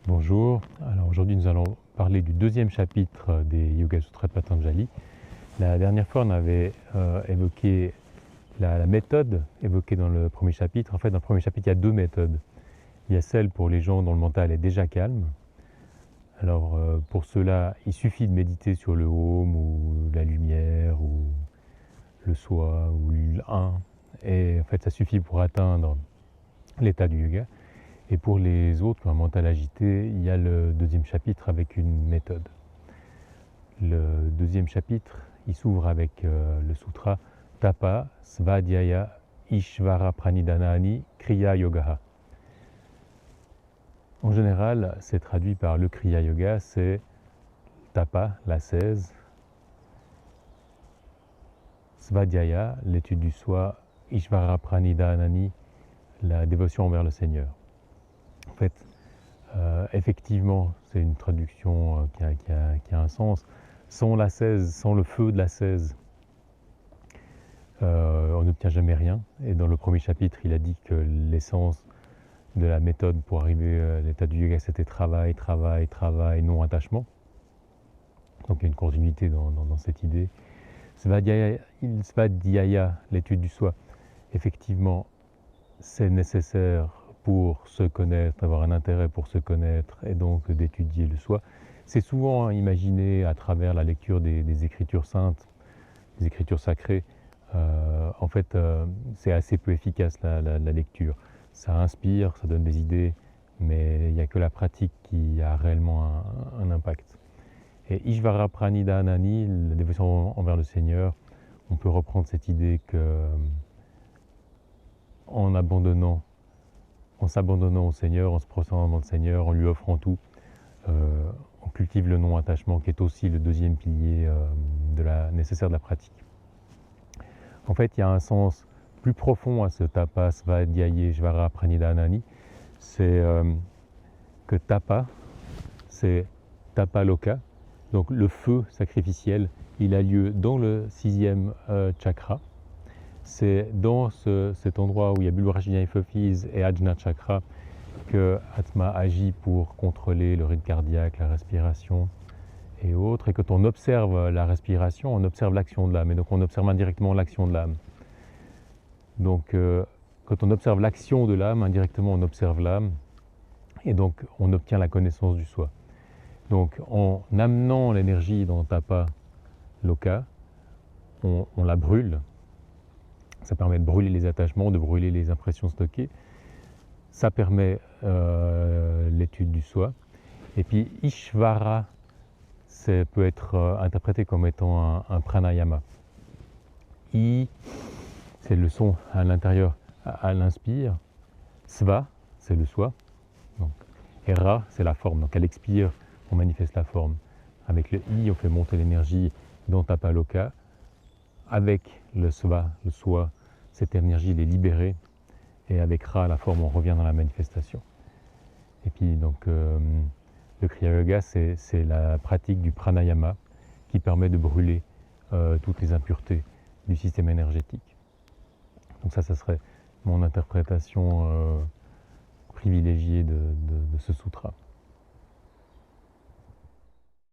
Bonjour, alors aujourd'hui nous allons parler du deuxième chapitre des Yoga Sutras de Patanjali. La dernière fois on avait évoqué la méthode évoquée dans le premier chapitre. En fait dans le premier chapitre il y a deux méthodes. Il y a celle pour les gens dont le mental est déjà calme. Alors pour cela il suffit de méditer sur le Om ou la lumière ou le soi ou l'un. Et en fait ça suffit pour atteindre l'état du yoga. Et pour les autres qui ont un mental agité, il y a le deuxième chapitre avec une méthode. Le deuxième chapitre, il s'ouvre avec le sutra Tapa Svadhyaya Ishvara Pranidhanani Kriya Yogaha. En général, c'est traduit par le Kriya Yoga, c'est Tapa, l'ascèse, Svadhyaya, l'étude du soi, Ishvara Pranidhanani, la dévotion envers le Seigneur. En fait, effectivement, c'est une traduction qui a un sens. Sans l'ascèse, sans le feu de l'ascèse, on n'obtient jamais rien. Et dans le premier chapitre, il a dit que l'essence de la méthode pour arriver à l'état du yoga, c'était travail, travail, travail, non attachement. Donc il y a une continuité dans cette idée. Svadhyaya, l'étude du soi, effectivement, c'est nécessaire pour se connaître, avoir un intérêt pour se connaître et donc d'étudier le soi. C'est souvent imaginé à travers la lecture des écritures saintes, des écritures sacrées. En fait, c'est assez peu efficace la lecture. Ça inspire, ça donne des idées, mais il n'y a que la pratique qui a réellement un impact. Et Ishvara Pranidhanani, la dévotion envers le Seigneur, on peut reprendre cette idée que en s'abandonnant au Seigneur, en se prostrant devant le Seigneur, en lui offrant tout, on cultive le non-attachement qui est aussi le deuxième pilier nécessaire de la pratique. En fait, il y a un sens plus profond à ce Tapa Svadhyaya Ishvara Pranidhanani, c'est que Tapa, c'est Tapa Loka, donc le feu sacrificiel, il a lieu dans le sixième chakra. C'est dans cet endroit où il y a Bulwarajna hypophyse et Ajna chakra que Atma agit pour contrôler le rythme cardiaque, la respiration et autres. Et quand on observe la respiration, on observe l'action de l'âme. Et donc on observe indirectement l'action de l'âme. Donc quand on observe l'action de l'âme, indirectement on observe l'âme. Et donc on obtient la connaissance du soi. Donc en amenant l'énergie dans Tapa Loka, on la brûle. Ça permet de brûler les attachements, de brûler les impressions stockées. Ça permet l'étude du soi. Et puis Ishvara, ça peut être interprété comme étant un pranayama. I, c'est le son à l'intérieur, à l'inspire. Sva, c'est le soi. Donc, et Ra, c'est la forme. Donc à l'expire, on manifeste la forme. Avec le I, on fait monter l'énergie dans Tapa Loka. Avec le Sva, le soi, cette énergie elle est libérée. Et avec Ra, la forme, on revient dans la manifestation. Et puis donc le Kriya Yoga, c'est la pratique du pranayama qui permet de brûler toutes les impuretés du système énergétique. Donc ça serait mon interprétation privilégiée de ce sutra.